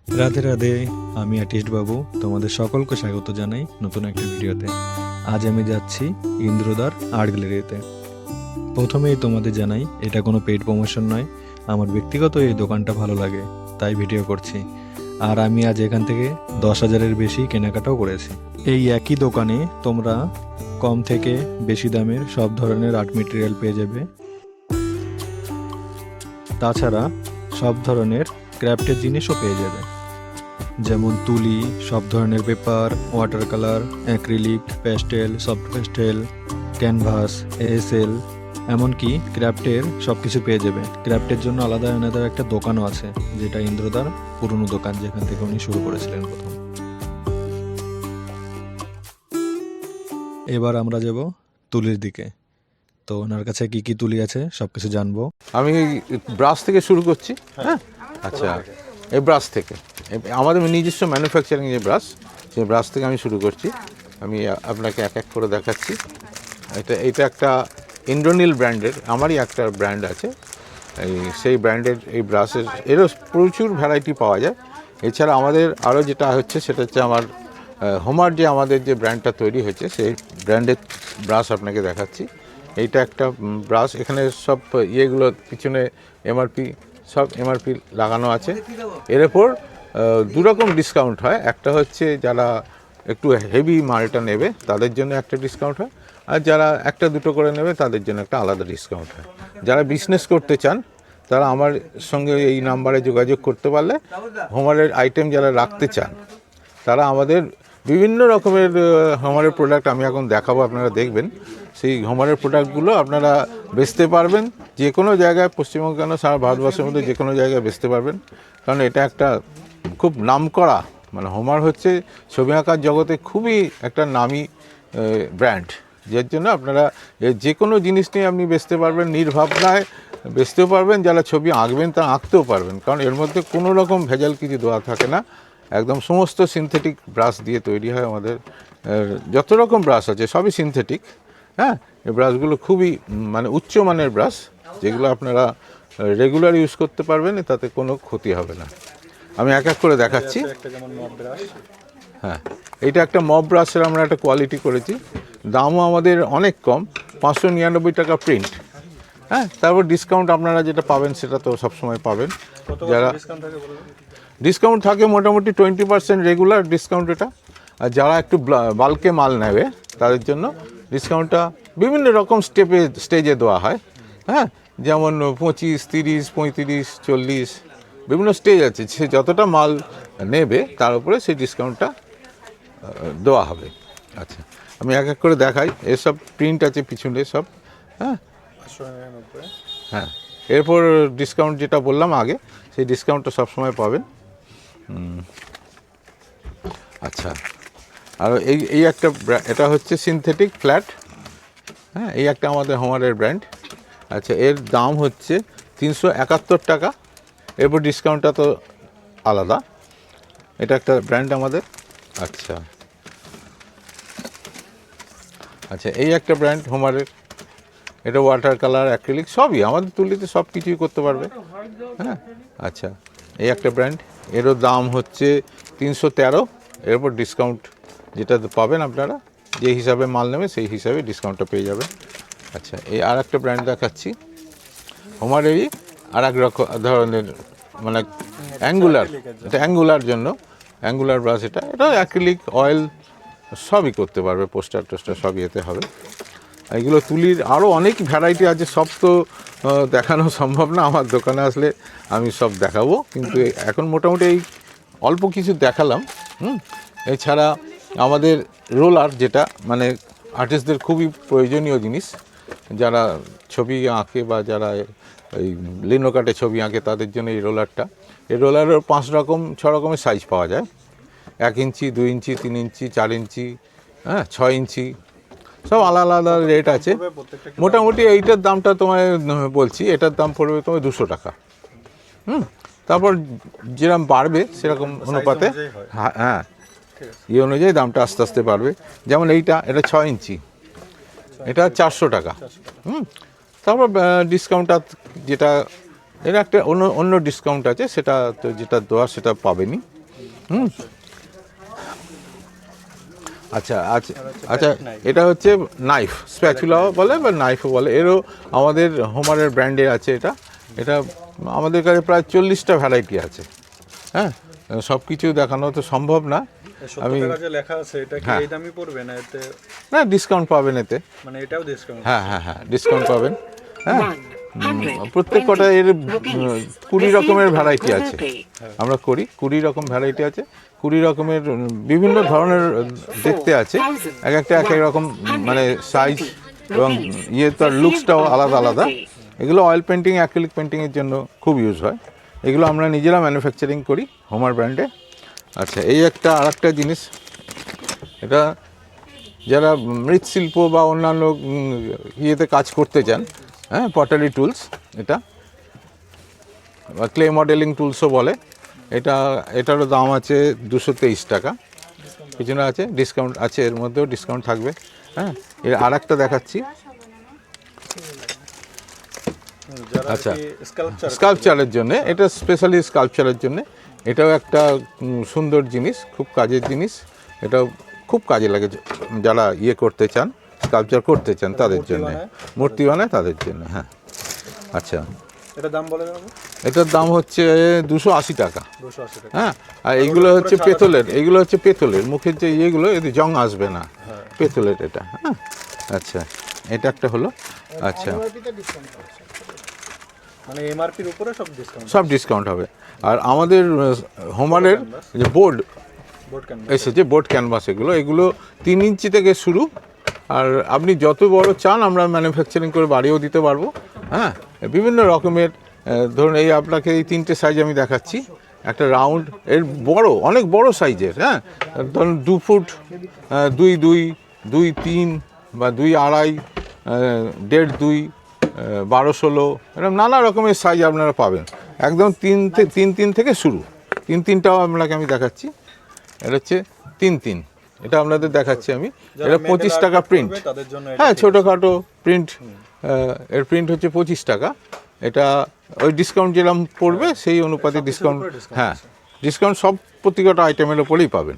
রাধে রাধে, আমি আর্টিস্ট বাবু তোমাদের সকলকে স্বাগত জানাই নতুন একটা ভিডিওতে। আজ আমি যাচ্ছি ইন্দ্রদার আর্ট গ্যালারিতে। প্রথমেই তোমাদের জানাই এটা কোনো পেইড প্রমোশন নয়, আমার ব্যক্তিগত এই দোকানটা ভালো লাগে তাই ভিডিও করছি। আর আমি আজ এখান থেকে 10,000-এর বেশি কেনাকাটাও করেছি। এই একই দোকানে তোমরা কম থেকে বেশি দামের সব ধরনের আর্ট মেটেরিয়াল পেয়ে যাবে। তাছাড়া সব ধরনের ক্রাফটের জিনিসও পেয়ে যাবে, যেমন তুলি, সব ধরনের paper, water colour, acrylic, pastel, soft pastel, canvas, ASL, এমনকি ক্রাফটের সব কিছু পেয়ে যাবে। ক্রাফটের জন্য আলাদা আলাদা একটা দোকানও আছে, যেটা ইন্দ্রদার পুরনো দোকান, যেখান থেকে উনি শুরু করেছিলেন প্রথম। এবার আমরা যাব তুলির দিকে। তো ওনার কাছে কি কি তুলি আছে সব কিছু জানবো। আমি ব্রাশ থেকে শুরু করছি। হ্যাঁ, আচ্ছা, এই ব্রাশ থেকে আমাদের নিজস্ব ম্যানুফ্যাকচারিং যে ব্রাশ, সেই ব্রাশ থেকে আমি শুরু করছি। আমি আপনাকে এক এক করে দেখাচ্ছি। এটা একটা ইন্দ্রনীল ব্র্যান্ডের, আমারই একটা ব্র্যান্ড আছে, সেই ব্র্যান্ডের এই ব্রাশের এরও প্রচুর ভ্যারাইটি পাওয়া যায়। এছাড়া আমাদের আরও যেটা হচ্ছে সেটা হচ্ছে আমার হোমার, যে আমাদের যে ব্র্যান্ডটা তৈরি হয়েছে সেই ব্র্যান্ডের ব্রাশ আপনাকে দেখাচ্ছি। এইটা একটা ব্রাশ, এখানে সব ইয়েগুলো পিছনে সব এমআরপি লাগানো আছে। এর ওপর দুরকম ডিসকাউন্ট হয়। একটা হচ্ছে যারা একটু হেভি মালটা নেবে তাদের জন্য একটা ডিসকাউন্ট হয়, আর যারা একটা দুটো করে নেবে তাদের জন্য একটা আলাদা ডিসকাউন্ট হয়। যারা বিজনেস করতে চান তারা আমার সঙ্গে এই নাম্বারে যোগাযোগ করতে পারলে, হোমারের আইটেম যারা রাখতে চান তারা আমাদের বিভিন্ন রকমের হোমারের প্রোডাক্ট আমি এখন দেখাবো, আপনারা দেখবেন। সেই হোমারের প্রোডাক্টগুলো আপনারা বেচতে পারবেন যে কোনো জায়গায়, পশ্চিমবঙ্গ কেন সারা ভারতবর্ষের মধ্যে যে কোনো জায়গায় বেচতে পারবেন। কারণ এটা একটা খুব নামকরা, মানে হোমার হচ্ছে ছবি আঁকার জগতে খুবই একটা নামি ব্র্যান্ড, যার জন্য আপনারা যে কোনো জিনিস নিয়ে আপনি বেচতে পারবেন, নির্ভাবনায় বেচতেও পারবেন। যারা ছবি আঁকবেন তারা আঁকতেও পারবেন, কারণ এর মধ্যে কোনো রকম ভেজাল কিছু দেওয়া থাকে না। একদম সমস্ত সিনথেটিক ব্রাশ দিয়ে তৈরি হয় আমাদের। যত রকম ব্রাশ আছে সবই সিনথেটিক। হ্যাঁ, এই ব্রাশগুলো খুবই মানে উচ্চমানের ব্রাশ, যেগুলো আপনারা রেগুলার ইউজ করতে পারবেন, তাতে কোনো ক্ষতি হবে না। আমি এক এক করে দেখাচ্ছি। হ্যাঁ, এইটা একটা মব ব্রাশের আমরা একটা কোয়ালিটি করেছি, দামও আমাদের অনেক কম, 599 টাকা প্রিন্ট। হ্যাঁ, তারপর ডিসকাউন্ট আপনারা যেটা পাবেন সেটা তো সবসময় পাবেন। যারা ডিসকাউন্ট থাকে মোটামুটি 20% রেগুলার ডিসকাউন্ট এটা। আর যারা একটু বাল্কে মাল নেবে তাদের জন্য ডিসকাউন্টটা বিভিন্ন রকম স্টেজে দেওয়া হয়। হ্যাঁ, যেমন 25, 30, 35, 40 বিভিন্ন স্টেজ আছে। সে যতটা মাল নেবে তার উপরে সেই ডিসকাউন্টটা দেওয়া হবে। আচ্ছা, আমি এক এক করে দেখাই। এসব প্রিন্ট আছে পিছনে সব। হ্যাঁ হ্যাঁ, এরপর ডিসকাউন্ট যেটা বললাম আগে, সেই ডিসকাউন্টটা সবসময় পাবেন। আচ্ছা, আর এই একটা এটা হচ্ছে সিনথেটিক ফ্ল্যাট। হ্যাঁ, এই একটা আমাদের হোমারের ব্র্যান্ড। আচ্ছা, এর দাম হচ্ছে 371 টাকা। এরপর ডিসকাউন্টটা তো আলাদা। এটা একটা ব্র্যান্ড আমাদের। আচ্ছা আচ্ছা, এই একটা ব্র্যান্ড হোমারের, এটা ওয়াটার কালার, অ্যাক্রিলিক সবই আমাদের তুলিতে সব কিছুই করতে পারবে। হ্যাঁ, আচ্ছা, এই একটা ব্র্যান্ড, এরও দাম হচ্ছে 313। এরপর ডিসকাউন্ট যেটা পাবেন আপনারা, যে হিসাবে মাল নেবে সেই হিসাবে ডিসকাউন্টটা পেয়ে যাবেন। আচ্ছা, এই আর একটা ব্র্যান্ড দেখাচ্ছি হোমারেরই, আর এক রকম ধরনের, মানে অ্যাঙ্গুলার, এটা অ্যাঙ্গুলার জন্য অ্যাঙ্গুলার ব্রাশ। এটা অ্যাক্রিলিক, অয়েল সবই করতে পারবে, পোস্টার টোস্টার সবই এতে হবে। এগুলো তুলির আরও অনেক ভ্যারাইটি আছে, সব তো দেখানো সম্ভব না। আমার দোকানে আসলে আমি সব দেখাবো, কিন্তু এখন মোটামুটি এই অল্প কিছু দেখালাম। এছাড়া আমাদের রোলার, যেটা মানে আর্টিস্টদের খুবই প্রয়োজনীয় জিনিস, যারা ছবি আঁকে বা যারা এই লিনো কাটে ছবি আঁকে তাদের জন্য এই রোলারটা। এই রোলারের 5 রকম 6 রকমের সাইজ পাওয়া যায়। 1 ইঞ্চি, 2 ইঞ্চি, 3 ইঞ্চি, 4 ইঞ্চি, হ্যাঁ, 6 ইঞ্চি, সব আলাদা আলাদা রেট আছে। মোটামুটি এইটার দামটা তোমায় বলছি, এটার দাম পড়বে তোমার 200 টাকা। তারপর যেরকম বাড়বে সেরকম অনুপাতে, হ্যাঁ, এই অনুযায়ী দামটা আস্তে আস্তে বাড়বে। যেমন এটা 6 ইঞ্চি, এটা 400 টাকা। তারপর ডিসকাউন্টটা যেটা, এটা একটা অন্য ডিসকাউন্ট আছে, সেটা তো যেটা দেওয়া সেটা পাবেনি। আচ্ছা আচ্ছা আচ্ছা, এটা হচ্ছে নাইফ, স্প্যাচুলাও বলে বা নাইফও বলে। এরও আমাদের হোমারের ব্র্যান্ডে আছে। এটা আমাদের কাছে প্রায় 40টা ভ্যারাইটি আছে। হ্যাঁ, সব কিছু দেখানো তো সম্ভব না। আমি লেখা আছে এটা কি এই দামই পড়বে না এতে? না, ডিসকাউন্ট পাবেন এতে। মানে এটাও ডিসকাউন্ট? হ্যাঁ, ডিসকাউন্ট পাবেন। হ্যাঁ, প্রত্যেক কটা এর 20 রকমের ভ্যারাইটি আছে। আমরা করি 20 রকম ভ্যারাইটি আছে, 20 রকমের বিভিন্ন ধরনের দেখতে আছে। এক এক রকম মানে সাইজ এবং তার লুকসটাও আলাদা আলাদা। এগুলো অয়েল পেন্টিং, অ্যাক্রিলিক পেন্টিংয়ের জন্য খুব ইউজ হয়। এগুলো আমরা নিজেরা ম্যানুফ্যাকচারিং করি হোমার ব্র্যান্ডে। আচ্ছা, এই আরেকটা জিনিস, এটা যারা মৃৎশিল্প বা অন্যান্য কাজ করতে চান, হ্যাঁ, পটারি টুলস, এটা বা ক্লে মডেলিং টুলসও বলে। এটারও দাম আছে 223 টাকা। পিছনে আছে ডিসকাউন্ট আছে, এর মধ্যেও ডিসকাউন্ট থাকবে। হ্যাঁ, এর আরেকটা দেখাচ্ছি। আচ্ছা, স্কাল্পচারের জন্য, এটা স্পেশালি স্কাল্পচারের জন্য। এটাও একটা সুন্দর জিনিস, খুব কাজের জিনিস। এটাও খুব কাজে লাগে যারা করতে চান, স্কাল্পচার করতে চান তাদের জন্য, মূর্তি বানায় তাদের জন্য। হ্যাঁ, আচ্ছা, এটার দাম বলে দেবো। এটার দাম হচ্ছে 280 টাকা। হ্যাঁ, আর এইগুলো হচ্ছে পেতলের, মুখের যে ইয়েগুলো এতে জং আসবে না, পেতলের এটা। হ্যাঁ, আচ্ছা, এটা একটা হলো। আচ্ছা, মানে এমআরপির উপরে সব ডিসকাউন্ট হবে। আর আমাদের হোমারের যে বোর্ড এসেছে, বোর্ড ক্যানভাস, এগুলো 3 ইঞ্চি থেকে শুরু। আর আপনি যত বড় চান আমরা ম্যানুফ্যাকচারিং করে বাড়িয়েও দিতে পারবো। হ্যাঁ, বিভিন্ন রকমের, ধরুন এই আপনাকে এই 3টে সাইজ আমি দেখাচ্ছি। একটা রাউন্ড, এর বড়, অনেক বড় সাইজের। হ্যাঁ, ধরুন 2 ফুট, 2.2, 2.3 বা 2.2.5, 1.5-2, 12-16, এরকম নানা রকমের সাইজ আপনারা পাবেন। একদম 3 থেকে শুরু। 3টাও আপনাকে আমি দেখাচ্ছি। এটা হচ্ছে 3, এটা আপনাদের দেখাচ্ছি আমি। এটা 25 টাকা প্রিন্ট। হ্যাঁ, ছোটোখাটো প্রিন্ট, এর প্রিন্ট হচ্ছে 25 টাকা। এটা ওই ডিসকাউন্ট যেরকম পড়বে সেই অনুপাতে ডিসকাউন্ট। হ্যাঁ, ডিসকাউন্ট সব প্রত্যেকটা আইটেমের ওপরেই পাবেন।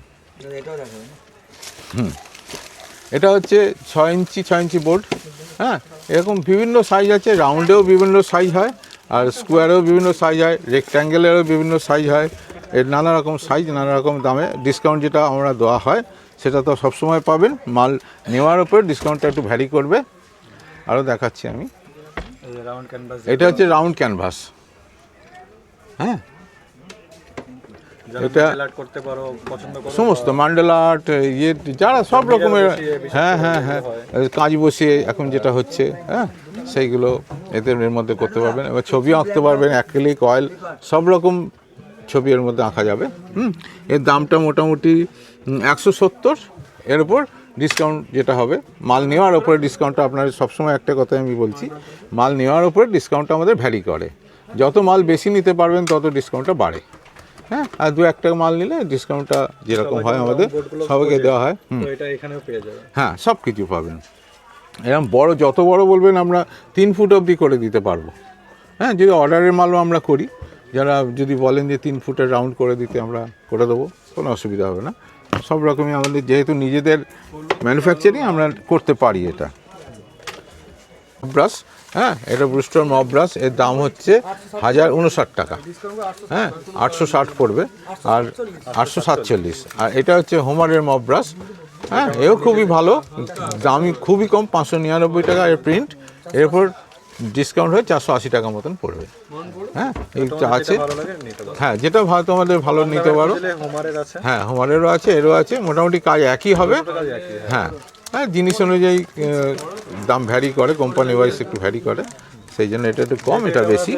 এটা হচ্ছে 6 ইঞ্চি বোর্ড। হ্যাঁ, এরকম বিভিন্ন সাইজ আছে। রাউন্ডেও বিভিন্ন সাইজ হয়, আর স্কোয়ারেও বিভিন্ন সাইজ হয়, রেক্ট্যাঙ্গেলেরও বিভিন্ন সাইজ হয়। এর নানা রকম সাইজ, নানা রকম দামে। ডিসকাউন্ট যেটা আমরা দেওয়া হয় সেটা তো সবসময় পাবেন। মাল নেওয়ার উপর ডিসকাউন্টটা একটু ভ্যারি করবে। আরও দেখাচ্ছি আমি। এটা হচ্ছে রাউন্ড ক্যানভাস। হ্যাঁ, এটা সমস্ত মান্ডালা আর্ট, যারা সব রকমের, হ্যাঁ, কাঁচ বসিয়ে এখন যেটা হচ্ছে, হ্যাঁ, সেইগুলো এর মধ্যে করতে পারবেন। এবার ছবি আঁকতে পারবেন, অ্যাক্রিলিক, অয়েল, সব রকম ছবি এর মধ্যে আঁকা যাবে। এর দামটা মোটামুটি 170। এর উপর ডিসকাউন্ট যেটা হবে, মাল নেওয়ার উপরে ডিসকাউন্টটা, আপনার সবসময় একটা কথা আমি বলছি, মাল নেওয়ার উপরে ডিসকাউন্টটা আমাদের ভ্যারি করে। যত মাল বেশি নিতে পারবেন তত ডিসকাউন্টটা বাড়ে। হ্যাঁ, আর 2-1 টাকা মাল নিলে ডিসকাউন্টটা যেরকম হয় আমাদের সবাইকে দেওয়া হয়। হ্যাঁ, সব কিছু পাবেন। এরকম বড়, যত বড় বলবেন আমরা 3 ফুট অবধি করে দিতে পারবো। হ্যাঁ, যদি অর্ডারের মালও আমরা করি, যারা যদি বলেন যে 3 ফুটের রাউন্ড করে দিতে, আমরা করে দেবো, কোনো অসুবিধা হবে না। সব রকমই আমাদের, যেহেতু নিজেদের ম্যানুফ্যাকচারিং, আমরা করতে পারি। এটা ব্রাশ, হ্যাঁ, এটা ব্রুস্টার মপ ব্রাশ। এর দাম হচ্ছে 1059 টাকা। হ্যাঁ, 860 পড়বে, আর 847। আর এটা হচ্ছে হোমারের মপ ব্রাশ। হ্যাঁ, এও খুবই ভালো, দামি খুবই কম, 599 টাকা এর প্রিন্ট। এরপর ডিসকাউন্ট হয়ে 480 টাকা মতন পড়বে। হ্যাঁ, এইটা আছে। হ্যাঁ, যেটা ভালো তোমাদের ভালো নিতে পারো। হ্যাঁ, হোমারেরও আছে, এরও আছে। মোটামুটি কাজ একই হবে। হ্যাঁ, জিনিস অনুযায়ী দাম ভ্যারি করে, কোম্পানি ওয়াইজ একটু ভ্যারি করে, সেই জন্য এটা একটু কম, এটা বেশি।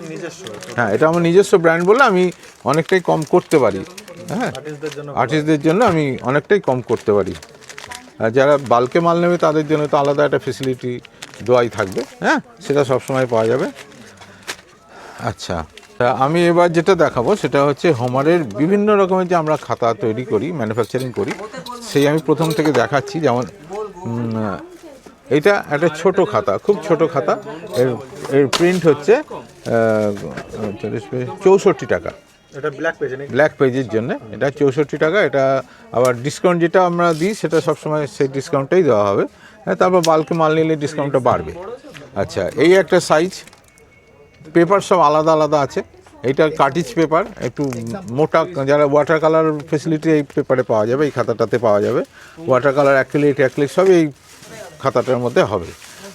হ্যাঁ, এটা আমার নিজস্ব ব্র্যান্ড বলে আমি অনেকটাই কম করতে পারি। হ্যাঁ, আর্টিস্টদের জন্য আমি অনেকটাই কম করতে পারি। আর যারা বাল্কে মাল নেবে তাদের জন্য তো আলাদা একটা ফেসিলিটি দেওয়াই থাকবে। হ্যাঁ, সেটা সবসময় পাওয়া যাবে। আচ্ছা, আমি এবার যেটা দেখাবো সেটা হচ্ছে হোমারের বিভিন্ন রকমের যে আমরা খাতা তৈরি করি, ম্যানুফ্যাকচারিং করি, সেই আমি প্রথম থেকে দেখাচ্ছি। যেমন এটা একটা ছোট খাতা, খুব ছোট খাতা। এর প্রিন্ট হচ্ছে 64 টাকা। এটা ব্ল্যাক পেজ নাকি? ব্ল্যাক পেজের জন্য এটা 64 টাকা। এটা আবার ডিসকাউন্ট যেটা আমরা দিই সেটা সবসময় সেই ডিসকাউন্টটাই দেওয়া হবে। হ্যাঁ, তারপর বাল্কে মাল নিলে ডিসকাউন্টটা বাড়বে। আচ্ছা, এই একটা সাইজ। পেপার সব আলাদা আলাদা আছে। এইটা কার্টিজ পেপার, একটু মোটা, যারা ওয়াটার কালার ফেসিলিটি এই পেপারে পাওয়া যাবে, এই খাতাটাতে পাওয়া যাবে। ওয়াটার কালার অ্যাক্রিলিক সব এই খাতাটার মধ্যে হবে।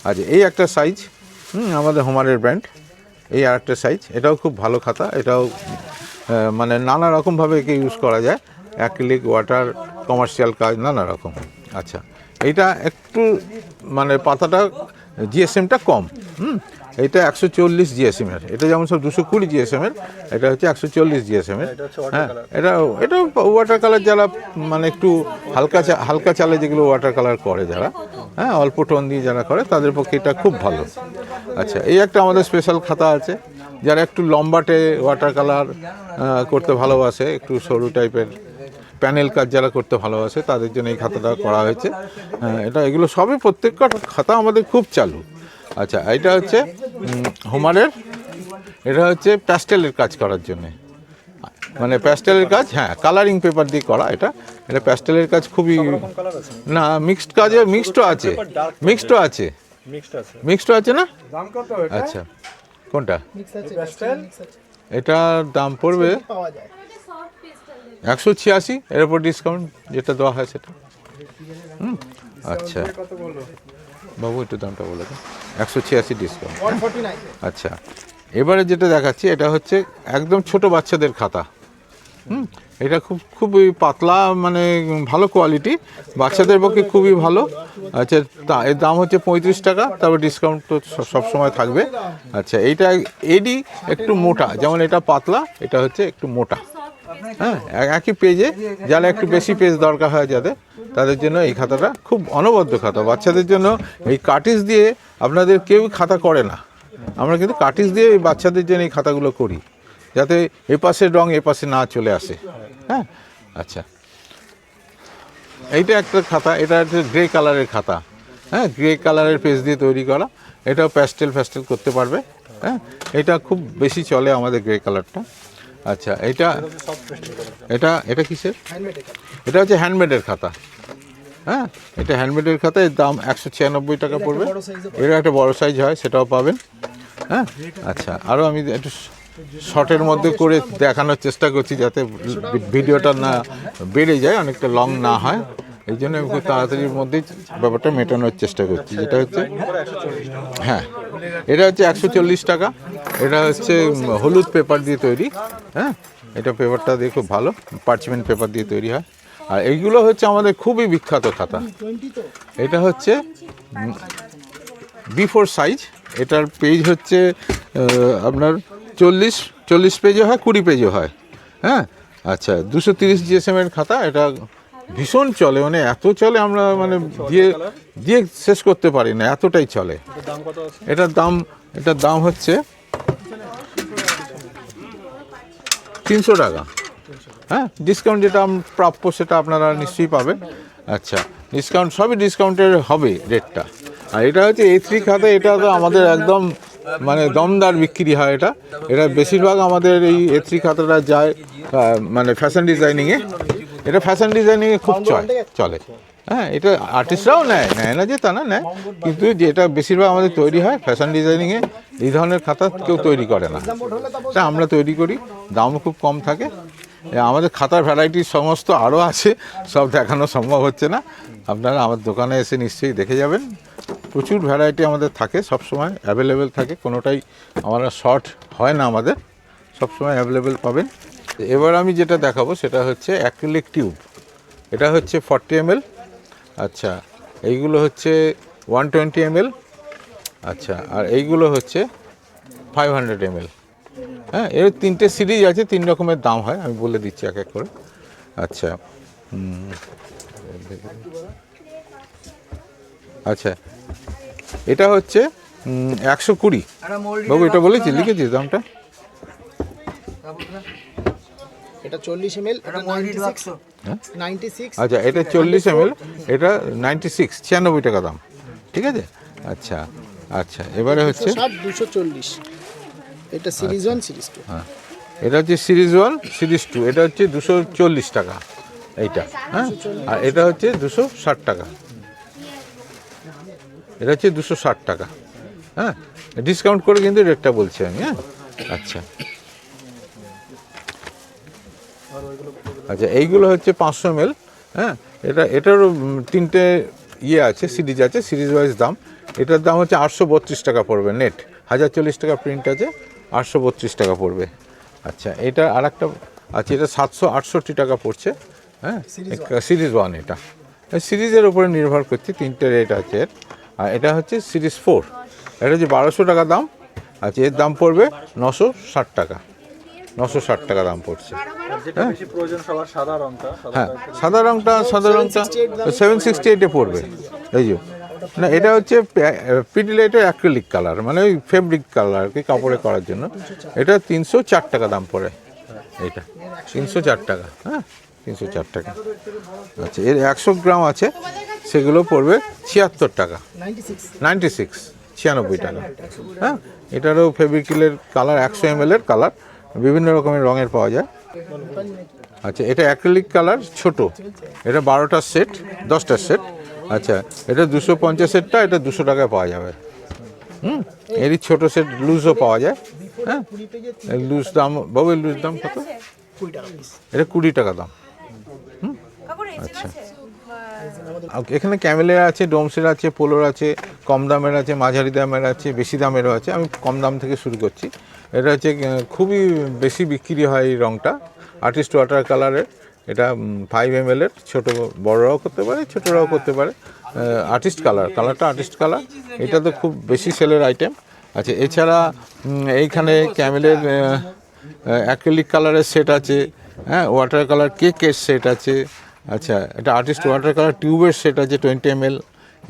আচ্ছা, এই একটা সাইজ, আমাদের হোমারের ব্র্যান্ড। এই আর একটা সাইজ, এটাও খুব ভালো খাতা। এটাও মানে নানা রকমভাবে একে ইউজ করা যায়, অ্যাক্রিলিক, ওয়াটার, কমার্শিয়াল কাজ, নানা রকম। আচ্ছা, এইটা একটু মানে পাতাটা জিএসএমটা কম। এটা 140 জিএসএমের। এটা যেমন সব 220 জিএসএমের, এটা হচ্ছে 140 জিএসএমের। হ্যাঁ, এটা ওয়াটার কালার যারা মানে একটু হালকা চালে যেগুলো ওয়াটার কালার করে যারা, হ্যাঁ, অল্প টোন দিয়ে যারা করে, তাদের পক্ষে এটা খুব ভালো। আচ্ছা, এই একটা আমাদের স্পেশাল খাতা আছে, যারা একটু লম্বাটে ওয়াটার কালার করতে ভালোবাসে, একটু সরু টাইপের প্যানেল কাজ যারা করতে ভালোবাসে, তাদের জন্য এই খাতাটা করা হয়েছে। এগুলো সবই প্রত্যেকটা খাতা আমাদের খুব চালু। আচ্ছা, এটা হচ্ছে হোমারের, এটা হচ্ছে প্যাস্টেলের কাজ করার জন্যে, মানে প্যাস্টেলের কাজ, হ্যাঁ, কালারিং পেপার দিয়ে করা। এটা প্যাস্টেলের কাজ খুবই, না মিক্সড কাজে মিক্সডও আছে, মিক্সডও আছে না? আচ্ছা, কোনটা? এটার দাম পড়বে 186, এর উপর ডিসকাউন্ট যেটা দেওয়া হয় সেটা। আচ্ছা বাবু, একটু দামটা বলে দেন। 186 ডিসকাউন্ট। আচ্ছা, এবারে যেটা দেখাচ্ছি এটা হচ্ছে একদম ছোট বাচ্চাদের খাতা। এটা খুবই পাতলা, মানে ভালো কোয়ালিটি, বাচ্চাদের পক্ষে খুবই ভালো। আচ্ছা, এর দাম হচ্ছে 35 টাকা, তারপর ডিসকাউন্ট তো সবসময় থাকবে। আচ্ছা, এইটা এডি একটু মোটা, যেমন এটা পাতলা, এটা হচ্ছে একটু মোটা। হ্যাঁ, একই পেজে যারা একটু বেশি পেজ দরকার হয় যাদের, তাদের জন্য এই খাতাটা খুব অনবদ্য খাতা। বাচ্চাদের জন্য এই কার্টিজ দিয়ে আপনাদের কেউ খাতা করে না, আমরা কিন্তু কার্টিজ দিয়ে এই বাচ্চাদের জন্য এই খাতাগুলো করি, যাতে এ পাশের রং এ পাশে না চলে আসে। হ্যাঁ, আচ্ছা, এইটা একটা খাতা, এটা হচ্ছে গ্রে কালারের খাতা। হ্যাঁ, গ্রে কালারের পেজ দিয়ে তৈরি করা। এটাও প্যাস্টেল করতে পারবে। হ্যাঁ, এটা খুব বেশি চলে আমাদের গ্রে কালারটা। আচ্ছা, এটা কিসের? এটা হচ্ছে হ্যান্ডমেডের খাতা। হ্যাঁ, এটা হ্যান্ডমেডের খাতা, এর দাম 196 টাকা পড়বে। এটা একটা বড় সাইজ হয়, সেটাও পাবেন। হ্যাঁ, আচ্ছা, আরও আমি একটু শর্টের মধ্যে করে দেখানোর চেষ্টা করছি, যাতে ভিডিওটা না বেড়ে যায়, অনেকটা লং না হয়। এই জন্য আমি খুব তাড়াতাড়ির মধ্যেই ব্যাপারটা মেটানোর চেষ্টা করছি। যেটা হচ্ছে, হ্যাঁ, এটা হচ্ছে 140 টাকা। এটা হচ্ছে হলুদ পেপার দিয়ে তৈরি। হ্যাঁ, এটা পেপারটা দিয়ে খুব ভালো, পার্চমেন্ট পেপার দিয়ে তৈরি হয়। আর এইগুলো হচ্ছে আমাদের খুবই বিখ্যাত খাতা। এটা হচ্ছে B4 সাইজ। এটার পেজ হচ্ছে আপনার 40 পেজে হয়, 20 পেজে হয়। হ্যাঁ, আচ্ছা, 230 জিএসএমের খাতা। এটা ভীষণ চলে, মানে এত চলে, আমরা মানে দিয়ে শেষ করতে পারি না, এতটাই চলে। এটার দাম হচ্ছে 300 টাকা। হ্যাঁ, ডিসকাউন্ট যেটা প্রাপ্য সেটা আপনারা নিশ্চয়ই পাবেন। আচ্ছা, ডিসকাউন্ট সবই ডিসকাউন্টের হবে রেটটা। আর এটা হচ্ছে A3 খাতা। এটা তো আমাদের একদম মানে দমদার বিক্রি হয়। এটা বেশিরভাগ আমাদের এই A3 খাতাটা যায় মানে ফ্যাশন ডিজাইনিংয়ে। এটা ফ্যাশন ডিজাইনিংয়ে খুব চলে। হ্যাঁ, এটা আর্টিস্টরাও নেয় না যে তা না, নেয়, কিন্তু যেটা বেশিরভাগ আমাদের তৈরি হয় ফ্যাশন ডিজাইনিংয়ে, এই ধরনের খাতা কেউ তৈরি করে না, তা আমরা তৈরি করি। দামও খুব কম থাকে। আমাদের খাতার ভ্যারাইটি সমস্ত আরও আছে, সব দেখানো সম্ভব হচ্ছে না। আপনারা আমার দোকানে এসে নিশ্চয়ই দেখে যাবেন। প্রচুর ভ্যারাইটি আমাদের থাকে, সবসময় অ্যাভেলেবেল থাকে, কোনোটাই আমরা শর্ট হয় না, আমাদের সবসময় অ্যাভেলেবেল পাবেন। এবার আমি যেটা দেখাবো সেটা হচ্ছে অ্যাক্রিলিক টিউব। এটা হচ্ছে 40 ml। আচ্ছা, এইগুলো হচ্ছে 120 ml। আচ্ছা, আর এইগুলো হচ্ছে 500 ml। হ্যাঁ, এর 3টে সিরিজ আছে, 3 রকমের দাম হয়, আমি বলে দিচ্ছি এক এক করে। আচ্ছা, আচ্ছা, এটা হচ্ছে 120। বাবু, এটা বলেছি, লিখেছি দামটা? এটা 40 ml, এটা 96। আচ্ছা, এটা 40 ml, এটা 96 টাকা দাম। ঠিক আছে। আচ্ছা, আচ্ছা, এবারে হচ্ছে 240। এটা সিরিজ 1, সিরিজ 2। হ্যাঁ, এটা হচ্ছে সিরিজ 1, সিরিজ 2, এটা হচ্ছে 240 টাকা এইটা, হ্যাঁ। আর এটা হচ্ছে 260 টাকা, এটা হচ্ছে 260 টাকা, হ্যাঁ। ডিসকাউন্ট করে কিন্তু রেটটা বলছি আমি, হ্যাঁ। আচ্ছা আচ্ছা, এইগুলো হচ্ছে 500 ml, হ্যাঁ। এটারও তিনটে ইয়ে আছে, সিরিজ আছে, সিরিজ ওয়াইজ দাম। এটার দাম হচ্ছে 832 টাকা পড়বে নেট, 1040 টাকা প্রিন্ট আছে, 832 টাকা পড়বে। আচ্ছা, এটা আর একটা আছে, এটা 768 টাকা পড়ছে, হ্যাঁ। সিরিজ 1 এটা সিরিজের উপরে নির্ভর করছে, তিনটে রেট আছে এর। আর এটা হচ্ছে সিরিজ 4, এটা হচ্ছে 1200 টাকা দাম। আচ্ছা, এর দাম পড়বে 960 টাকা, 960 টাকা দাম পড়ছে। যেটা বেশি প্রয়োজন সবার সাদা রংটা, হ্যাঁ, সাদা রংটা 768 পড়বে। এই যে না, এটা হচ্ছে পিডিলাইটের অ্যাক্রিলিক কালার, মানে ওই ফেব্রিক কালারকে কাপড়ে করার জন্য। এটা 304 টাকা দাম পড়ে, এটা 304 টাকা, হ্যাঁ, 304 টাকা। আচ্ছা, এর 100 গ্রাম আছে, সেগুলো পড়বে 76 টাকা, 96 টাকা, হ্যাঁ। এটারও ফেব্রিকিলের কালার 100 ml এর কালার, বিভিন্ন রকমের রঙের পাওয়া যায়। আচ্ছা, এটা অ্যাক্রিলিক কালার ছোট, এটা 12টা সেট, 10টা সেট। আচ্ছা, এটা 250-এরটা, এটা 200 টাকায় পাওয়া যাবে। এরই ছোট সেট লুজও পাওয়া যায়, হ্যাঁ। লুজ দাম বাবু, লুজ দাম কত? এটা 20 টাকা দাম। আচ্ছা, এখানে ক্যামেলের আছে, ডোমসের আছে, পোলোর আছে, কম দামের আছে, মাঝারি দামের আছে, বেশি দামেরও আছে। আমি কম দাম থেকে শুরু করছি। এটা হচ্ছে খুবই বেশি বিক্রি হয় এই রঙটা, আর্টিস্ট ওয়াটার কালারের। এটা 5 ml এর, ছোটো বড়রাও করতে পারে, ছোটরাও করতে পারে। আর্টিস্ট কালার, কালারটা আর্টিস্ট কালার, এটা তো খুব বেশি সেলের আইটেম। আচ্ছা, এছাড়া এইখানে ক্যামেলের অ্যাক্রিলিক কালারের সেট আছে, হ্যাঁ, ওয়াটার কালার কেকের সেট আছে। আচ্ছা, এটা আর্টিস্ট ওয়াটার কালার টিউবের সেট আছে 20 ml।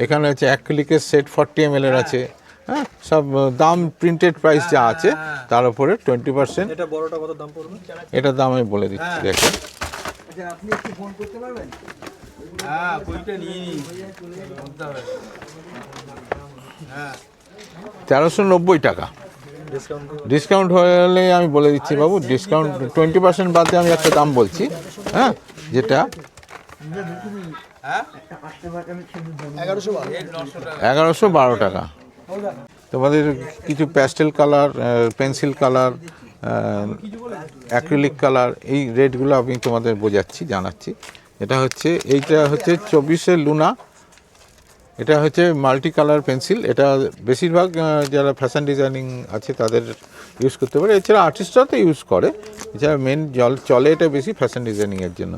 এখানে হচ্ছে অ্যাক্রিলিকের সেট 40 ml এর আছে, হ্যাঁ। সব দাম প্রিন্টেড প্রাইস যা আছে তার উপরে 20%। এটা বড়টা কত দাম পড়বে? এটার দাম আমি বলে দিচ্ছি, দেখেন। আপনি একটু ফোন করতে পারবেন? হ্যাঁ, বইটা নিয়ে নিই। 1390 টাকা। ডিসকাউন্ট ডিসকাউন্ট হলে আমি বলে দিচ্ছি বাবু, ডিসকাউন্ট 20% বাদে আমি একটা দাম বলছি, হ্যাঁ, যেটা 1112 টাকা। তোমাদের কিছু pastel colour, pencil colour, acrylic colour, এই রেটগুলো আমি তোমাদের বোঝাচ্ছি, জানাচ্ছি। এটা হচ্ছে, এইটা হচ্ছে 24-এর লুনা, এটা হচ্ছে মাল্টি কালার পেন্সিল। এটা বেশিরভাগ যারা ফ্যাশন ডিজাইনিং আছে তাদের ইউজ করতে পারে, এছাড়া আর্টিস্টরা তো ইউজ করে, এছাড়া মেন চলে এটা বেশি ফ্যাশন ডিজাইনিংয়ের জন্য।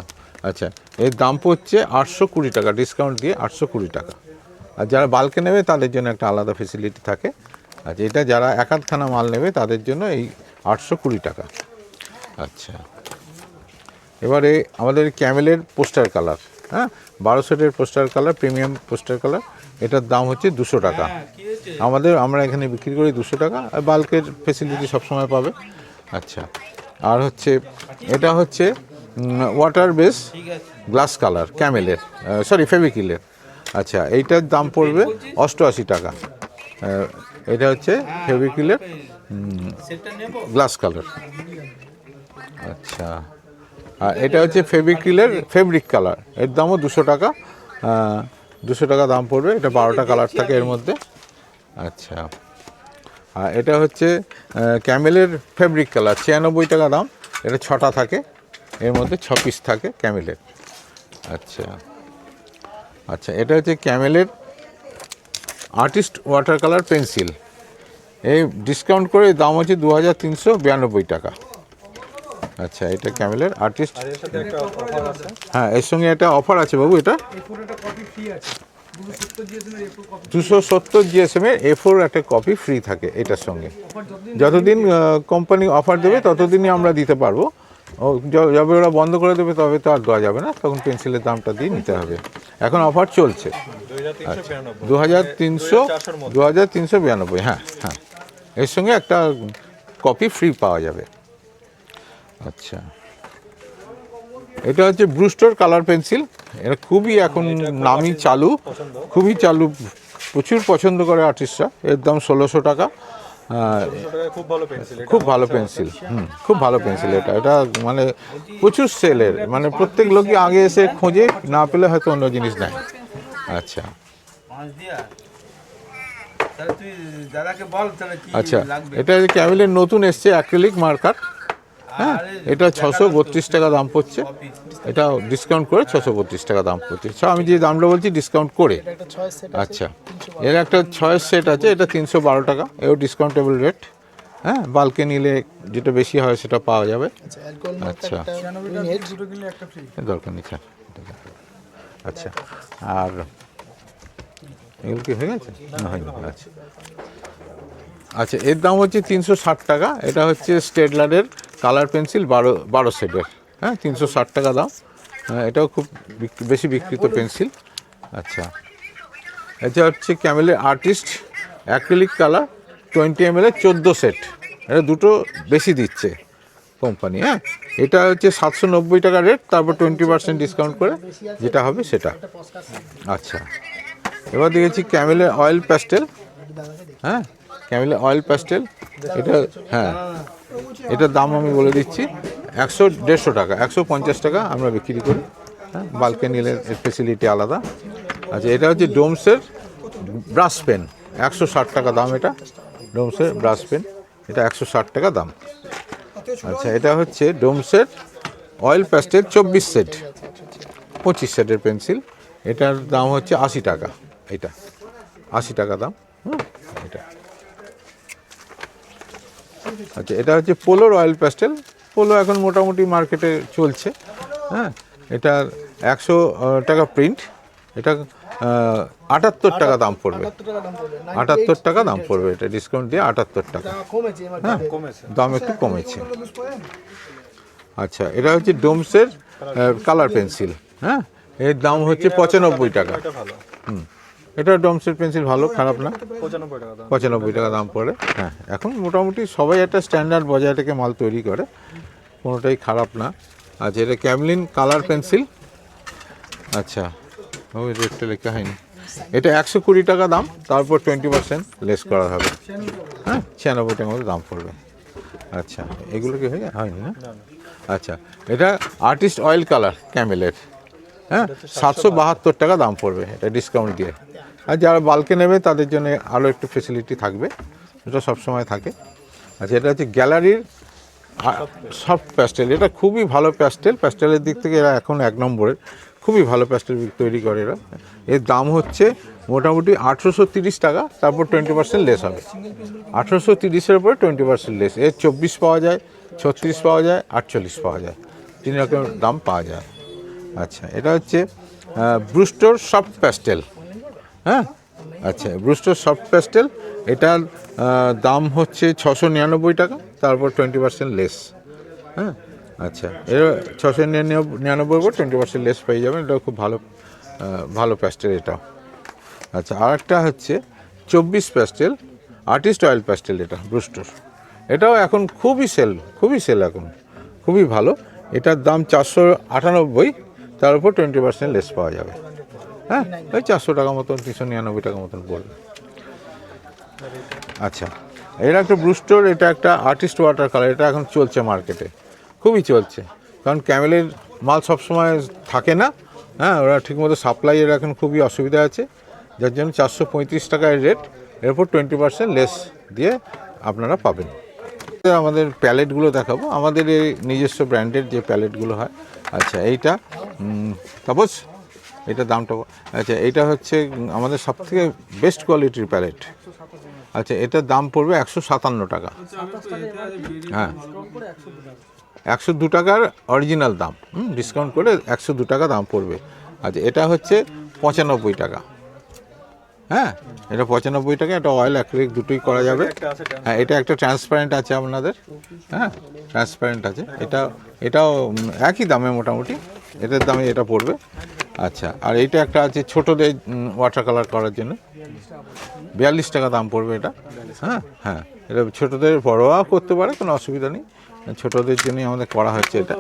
আচ্ছা, এর দাম পড়ছে 820 টাকা, ডিসকাউন্ট দিয়ে 820 টাকা। আর যারা বাল্কে নেবে তাদের জন্য একটা আলাদা ফেসিলিটি থাকে। আচ্ছা, এটা যারা এক আধখানা মাল নেবে তাদের জন্য এই 820 টাকা। আচ্ছা, এবারে আমাদের ক্যামেলের পোস্টার কালার, হ্যাঁ, 1200-এর poster colour, premium poster colour, এটার দাম হচ্ছে 200 টাকা। আমরা এখানে বিক্রি করি 200 টাকা, আর বাল্কের ফেসিলিটি সবসময় পাবে। আচ্ছা, আর হচ্ছে এটা হচ্ছে ওয়াটার বেস গ্লাস কালার ক্যামেলের, ফেভিকিলের। আচ্ছা, এইটার দাম পড়বে 88 টাকা। এটা হচ্ছে ফেভিকিলের গ্লাস কালার। আচ্ছা, আর এটা হচ্ছে ফেভিক্রিলের ফেব্রিক কালার, এর দামও 200 টাকা, 200 টাকা দাম পড়বে। এটা 12টা কালার থাকে এর মধ্যে। আচ্ছা, আর এটা হচ্ছে ক্যামেলের ফেব্রিক কালার, 96 টাকা দাম। এটা 6টা থাকে, এর মধ্যে 6 পিস থাকে ক্যামেলের। আচ্ছা আচ্ছা, এটা হচ্ছে ক্যামেলের আর্টিস্ট ওয়াটার কালার পেন্সিল, এই ডিসকাউন্ট করে দাম হচ্ছে 2392 টাকা। আচ্ছা, এটা ক্যামেলের আর্টিস্ট, হ্যাঁ, এর সঙ্গে একটা অফার আছে বাবু, এটা 270 GSM এর A4 একটা কপি ফ্রি থাকে এটার সঙ্গে। যতদিন কোম্পানি অফার দেবে ততদিনই আমরা দিতে পারবো, যবে ওরা বন্ধ করে দেবে তবে তো আর দেওয়া যাবে না, তখন পেন্সিলের দামটা দিয়ে নিতে হবে। এখন অফার চলছে 2392, হ্যাঁ হ্যাঁ, এর সঙ্গে একটা কপি ফ্রি পাওয়া যাবে। আচ্ছা, এটা হচ্ছে ব্রুস্টার কালার পেন্সিল, এটা খুবই এখন নামি চালু, খুবই চালু, প্রচুর পছন্দ করে আর্টিস্টরা। এর দাম 1600 টাকা। খুব ভালো পেন্সিল, খুব ভালো পেন্সিল, খুব ভালো পেন্সিল। এটা এটা মানে প্রচুর সেলের, মানে প্রত্যেক লোকই আগে এসে খোঁজে, না পেলে হয়তো অন্য জিনিস নেয়। আচ্ছা পাঁচ দিয়া তাহলে তুই দাদাকে বল তাহলে কি আচ্ছা, লাগবে। এটা ক্যামেলের নতুন এসছে অ্যাক্রিলিক মার্কার। হ্যাঁ, এটা 632 টাকা দাম পড়ছে। এটা ডিসকাউন্ট করে 632 টাকা দাম পড়ছে। আমি যে দামটা বলছি ডিসকাউন্ট করে। আচ্ছা, এর একটা 6 সেট আছে, এটা 312 টাকা, এও ডিসকাউন্টেবল রেট। হ্যাঁ, বাল্কে নিলে যেটা বেশি হয় সেটা পাওয়া যাবে। আচ্ছা, দরকার নেই স্যার। আচ্ছা, আর এগুলো কি হয়ে গেছে? না, হয়নি। আচ্ছা আচ্ছা, এর দাম হচ্ছে 360 টাকা। এটা হচ্ছে স্টেডলারের কালার পেন্সিল 12 সেটের। হ্যাঁ, 360 টাকা দাম। এটাও খুব বেশি বিক্রিত পেন্সিল। আচ্ছা, এটা হচ্ছে ক্যামেলের artist acrylic colour 20 ml 14 set. এটা দুটো বেশি দিচ্ছে কোম্পানি। হ্যাঁ, এটা হচ্ছে 790 টাকা রেট, তারপর 20% ডিসকাউন্ট করে যেটা হবে সেটা। আচ্ছা, এবার দেখেছি ক্যামেলের অয়েল প্যাস্টেল। হ্যাঁ, ক্যামেলের অয়েল প্যাস্টেল, এটা হ্যাঁ, এটার দাম আমি বলে দিচ্ছি 150 টাকা, 150 টাকা আমরা বিক্রি করি। হ্যাঁ, বাল্কে নিলে এর ফেসিলিটি আলাদা। আচ্ছা, এটা হচ্ছে ডোমসের ব্রাশ পেন, 160 টাকা দাম। এটা ডোমসের ব্রাশ পেন, এটা 160 টাকা দাম। আচ্ছা, এটা হচ্ছে ডোমসের অয়েল প্যাস্টেল 24 সেট, 25 সেটের পেন্সিল। এটার দাম হচ্ছে 80 টাকা। এটা 80 টাকা দাম। এটা আচ্ছা, এটা হচ্ছে পোলোর অয়েল প্যাস্টেল। পোলো এখন মোটামুটি মার্কেটে চলছে। হ্যাঁ, এটা 100 টাকা প্রিন্ট। এটা 78 টাকা দাম পড়বে। 78 টাকা দাম পড়বে, এটা ডিসকাউন্ট দিয়ে 78 টাকা। হ্যাঁ, দাম একটু কমেছে। আচ্ছা, এটা হচ্ছে ডোমসের কালার পেন্সিল। হ্যাঁ, এর দাম হচ্ছে 95 টাকা। এটা ডোমসের পেন্সিল ভালো, খারাপ না। 95 টাকা দাম পড়ে। হ্যাঁ, এখন মোটামুটি সবাই একটা স্ট্যান্ডার্ড বজায় থেকে মাল তৈরি করে, কোনোটাই খারাপ না। আচ্ছা, এটা ক্যামলিন কালার পেন্সিল। আচ্ছা, ওই রেটটা লেখা হয়নি। এটা 120 টাকা দাম, তারপর 20% লেস করা হবে। হ্যাঁ, 96 টাকার মতো দাম পড়বে। আচ্ছা, এগুলো কি হয়নি না? আচ্ছা, এটা আর্টিস্ট অয়েল কালার ক্যামেলের। হ্যাঁ, 772 টাকা দাম পড়বে, এটা ডিসকাউন্ট দিয়ে। আর যারা বাল্কে নেবে তাদের জন্য আরও একটু ফেসিলিটি থাকবে, এটা সবসময় থাকে। আচ্ছা, এটা হচ্ছে গ্যালারির সফট প্যাস্টেল। এটা খুবই ভালো প্যাস্টেল, প্যাস্টেলের দিক থেকে এরা এখন 1 নম্বরের, খুবই ভালো প্যাস্টেল তৈরি করে এরা। এর দাম হচ্ছে মোটামুটি 1830 টাকা, তারপর 20% লেস হবে। 1830-এর উপরে 20% লেস। এর 24 পাওয়া যায়, 36 পাওয়া যায়, 48 পাওয়া যায়, 3 রকমের দাম পাওয়া যায়। আচ্ছা, এটা হচ্ছে ব্রুস্টোর সফট প্যাস্টেল। হ্যাঁ, আচ্ছা, ব্রুস্টোর সফট প্যাস্টেল, এটার দাম হচ্ছে 699 টাকা, তারপর 20% লেস। হ্যাঁ, আচ্ছা, এর 699 উপর 20% লেস পেয়ে যাবেন। এটাও খুব ভালো ভালো প্যাস্টেল এটাও। আচ্ছা, আর একটা হচ্ছে 24 প্যাস্টেল আর্টিস্ট অয়েল প্যাস্টেল, এটা ব্রুস্টোর। এটাও এখন খুবই সেল এখন, খুবই ভালো। এটার দাম 498, তার উপর 20% লেস পাওয়া যাবে। হ্যাঁ, ওই 400 টাকা মতন, 399 টাকা মতন পড়বে। আচ্ছা, এটা একটা ব্রুস্টোর, এটা একটা আর্টিস্ট ওয়াটার কালার। এটা এখন চলছে মার্কেটে, খুবই চলছে, কারণ ক্যামেলের মাল সবসময় থাকে না। হ্যাঁ, ওরা ঠিকমতো সাপ্লাইয়ের এখন খুবই অসুবিধা আছে, যার জন্য 435 টাকার রেট, এরপর 20% লেস দিয়ে আপনারা পাবেন। আমাদের প্যালেটগুলো দেখাবো, আমাদের এই নিজস্ব ব্র্যান্ডের যে প্যালেটগুলো হয়। আচ্ছা, এইটা সাপোজ এটা দামটা, আচ্ছা, এইটা হচ্ছে আমাদের সবথেকে বেস্ট কোয়ালিটির প্যালেট। আচ্ছা, এটার দাম পড়বে 157 টাকা। হ্যাঁ, 102 টাকার অরিজিনাল দাম, ডিসকাউন্ট করে 102 টাকা দাম পড়বে। আচ্ছা, এটা হচ্ছে 95 টাকা। হ্যাঁ, এটা 95 টাকা। এটা অয়েল অ্যাক্রিলিক দুটোই করা যাবে। হ্যাঁ, এটা একটা ট্রান্সপারেন্ট আছে আপনাদের। হ্যাঁ, ট্রান্সপারেন্ট আছে। এটাও একই দামে মোটামুটি, এটার দামে এটা পড়বে। আচ্ছা, আর এইটা একটা আছে ছোটোদের ওয়াটার কালার করার জন্য, 42 টাকা দাম পড়বে এটা। হ্যাঁ হ্যাঁ, এটা ছোটোদের বড়োয়াও করতে পারে, কোনো অসুবিধা নেই, ছোটোদের জন্যই আমাদের করা হচ্ছে এটা।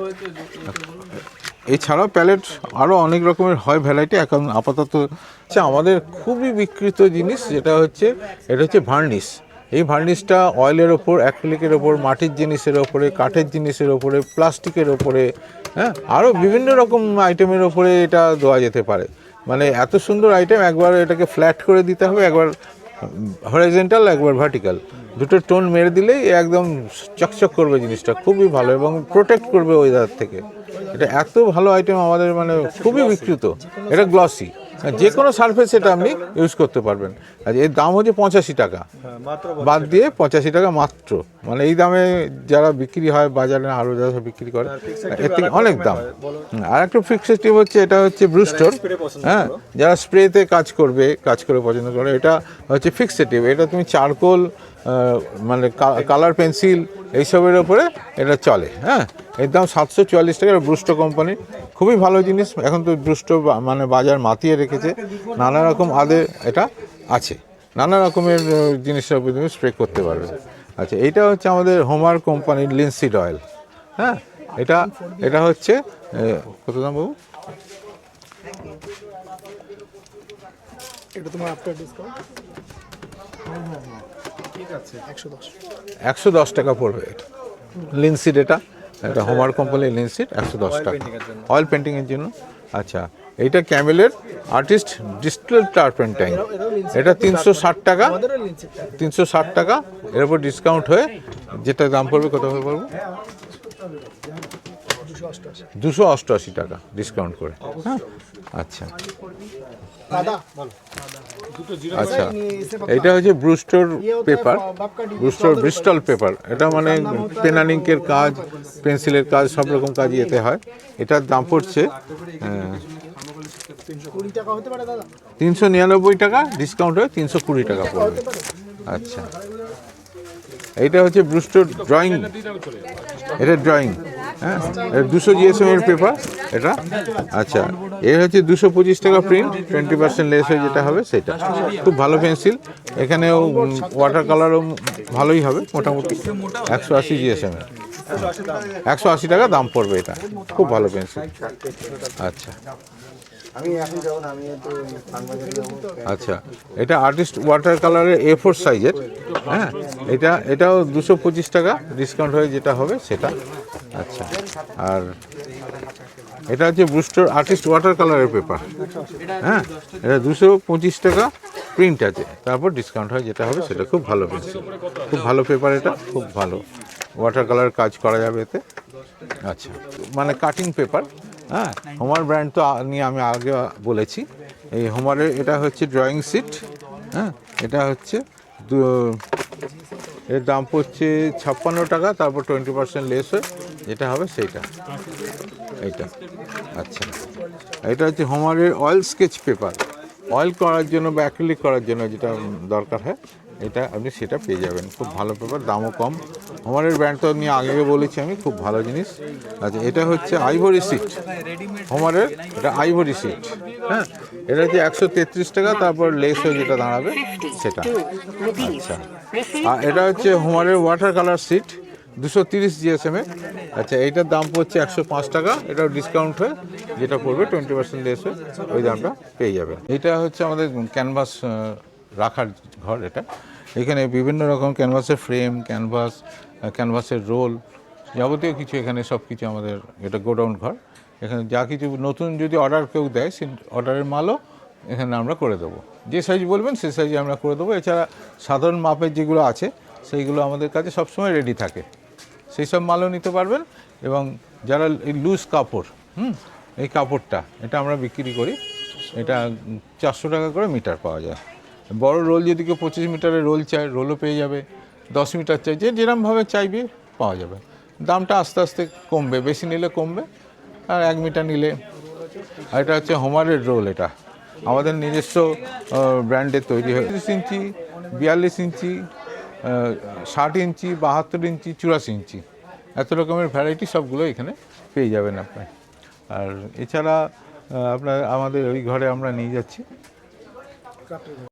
এছাড়াও প্যালেট আরও অনেক রকমের হয় ভ্যারাইটি। এখন আপাতত হচ্ছে আমাদের খুবই বিকৃত জিনিস যেটা হচ্ছে, এটা হচ্ছে ভার্নিশ। এই ভার্নিশটা অয়েলের ওপর, অ্যাক্রিলিকের ওপর, মাটির জিনিসের ওপরে, কাঠের জিনিসের ওপরে, প্লাস্টিকের ওপরে, হ্যাঁ, আরও বিভিন্ন রকম আইটেমের ওপরে এটা দেওয়া যেতে পারে। মানে এত সুন্দর আইটেম, একবার এটাকে ফ্ল্যাট করে দিতে হবে, একবার হরিজন্টাল, একবার ভার্টিক্যাল, দুটো টোন মেরে দিলেই একদম চকচক করবে জিনিসটা, খুবই ভালো এবং প্রোটেক্ট করবে ওয়েদার থেকে। এটা এত ভালো আইটেম আমাদের, মানে খুবই বিক্রিত। এটা গ্লসি, যে কোনো সারফেস এটা আপনি ইউজ করতে পারবেন। আর এর দাম হচ্ছে 85 টাকা, বাদ দিয়ে 85 টাকা মাত্র। মানে এই দামে যারা বিক্রি হয় বাজারে, আরও যারা বিক্রি করে, এর থেকে অনেক দাম। আর একটা ফিক্সেটিভ হচ্ছে, এটা হচ্ছে ব্রুস্টোর, হ্যাঁ, যারা স্প্রেতে কাজ করে পছন্দ করে, এটা হচ্ছে ফিক্সেটিভ। এটা তুমি চারকোল, মানে কালার পেন্সিল এইসবের ওপরে এটা চলে, হ্যাঁ। এর দাম 744 টাকা, ব্রুস্টো কোম্পানি, খুবই ভালো জিনিস। এখন তো ব্রুস্টো মানে বাজার মাতিয়ে রেখেছে, নানা রকম এটা আছে, নানা রকমের জিনিসের উপরে তুমি স্প্রে করতে পারবে। আচ্ছা, এইটা হচ্ছে আমাদের হোমার কোম্পানির লিনসিড অয়েল, হ্যাঁ। এটা হচ্ছে কত দাম বাবু? এটা তোমার আফটার ডিসকাউন্ট ঠিক আছে 110 টাকা পড়বে এটা, লিনসিড। এটা হোমার কোম্পানির লিনসিড, 110 টাকা অয়েল পেন্টিংয়ের জন্য। আচ্ছা, এইটা ক্যামেলের আর্টিস্ট ডিস্টিল টারপেন্টাইন, এটা 360 টাকা, 360 টাকা। এর উপর ডিসকাউন্ট হয়ে যেটা দাম পড়বে, কত হবে বলবো? 288 টাকা ডিসকাউন্ট করে, হ্যাঁ। আচ্ছা আচ্ছা, এটা হচ্ছে ব্রুস্টোর পেপার, ব্রিস্টল পেপার। এটা মানে পেনানিংকের কাজ, পেন্সিলের কাজ, সব রকম কাজই এতে হয়। এটার দাম পড়ছে 399 টাকা, ডিসকাউন্ট হয়ে 320 টাকা পড়বে। আচ্ছা, এইটা হচ্ছে ব্রুস্টোর ড্রয়িং, এটা ড্রয়িং, হ্যাঁ, 200 GSM এর পেপার এটা। আচ্ছা, এর হচ্ছে 225 টাকা প্রিন্ট, 20% লেস হয়ে যেটা হবে সেটা। খুব ভালো পেন্সিল, এখানেও ওয়াটার কালারও ভালোই হবে, মোটামুটি 180 GSM এর, 180 টাকা দাম পড়বে এটা, খুব ভালো পেন্সিল। আচ্ছা আচ্ছা, এটা আর্টিস্ট ওয়াটার কালারের A4 সাইজের, হ্যাঁ। এটাও 225 টাকা, ডিসকাউন্ট হয়ে যেটা হবে সেটা। আচ্ছা, আর এটা হচ্ছে ব্রুস্টোর আর্টিস্ট ওয়াটার কালারের পেপার, হ্যাঁ। এটা 225 টাকা প্রিন্ট আছে, তারপর ডিসকাউন্ট হয় যেটা হবে সেটা। খুব ভালো পেন্সিল, খুব ভালো পেপার, এটা খুব ভালো ওয়াটার কালার কাজ করা যাবে এতে। আচ্ছা, মানে কাটিং পেপার, হ্যাঁ। হোমার ব্র্যান্ড তো নিয়ে আমি আগে বলেছি। এই হোমারের এটা হচ্ছে ড্রয়িং সিট, হ্যাঁ। এটা হচ্ছে এর দাম পড়ছে 56 টাকা, তারপর 20% লেস হয় যেটা হবে সেইটা, এইটা। আচ্ছা, এটা হচ্ছে হোমারের অয়েল স্কেচ পেপার, অয়েল করার জন্য বা অ্যাক্রিলিক করার জন্য যেটা দরকার হয়, এটা আপনি সেটা পেয়ে যাবেন। খুব ভালো পেপার, দামও কম। হোমারের ব্র্যান্ড তো নিয়ে আগে বলেছি আমি, খুব ভালো জিনিস। আচ্ছা, এটা হচ্ছে আইভরি সিট, হোমারের এটা আইভরি সিট, হ্যাঁ। এটা হচ্ছে 133 টাকা, তারপর লেস হয়ে যেটা দাঁড়াবে সেটা। আচ্ছা, আর এটা হচ্ছে হোমারের ওয়াটার কালার সিট, 230 GSM এর। আচ্ছা, এইটার দাম পড়ছে 105 টাকা, এটাও ডিসকাউন্ট হয়ে যেটা পড়বে 20% লেস হয়ে ওই দামটা পেয়ে যাবেন। এটা হচ্ছে আমাদের ক্যানভাস রাখার ঘর। এখানে বিভিন্ন রকম ক্যানভাসের ফ্রেম, ক্যানভাসের রোল, যাবতীয় কিছু এখানে সব কিছু আমাদের, এটা গোডাউন ঘর। এখানে যা কিছু নতুন যদি অর্ডার কেউ দেয়, সেই অর্ডারের মালও এখানে আমরা করে দেবো। যে সাইজ বলবেন সেই সাইজে আমরা করে দেবো। এছাড়া সাধারণ মাপের যেগুলো আছে সেইগুলো আমাদের কাছে সবসময় রেডি থাকে, সেই সব মালও নিতে পারবেন। এবং যারা এই লুজ কাপড়, এই কাপড়টা এটা আমরা বিক্রি করি, এটা 400 টাকা করে মিটার পাওয়া যায়। বড় রোল যদি কেউ 25 মিটারের রোল চায়, রোলও পেয়ে যাবে। 10 মিটার চাই, যে যেরকমভাবে চাইবে পাওয়া যাবে। দামটা আস্তে আস্তে কমবে, বেশি নিলে কমবে, আর 1 মিটার নিলে। আর এটা হচ্ছে হোমারের রোল, এটা আমাদের নিজস্ব ব্র্যান্ডের তৈরি হয়। 30 ইঞ্চি, 42 ইঞ্চি, 60 ইঞ্চি, 72 ইঞ্চি, 84 ইঞ্চি, এত রকমের ভ্যারাইটি সবগুলো এখানে পেয়ে যাবেন আপনি। আর এছাড়া আমাদের ওই ঘরে আমরা নিয়ে যাচ্ছি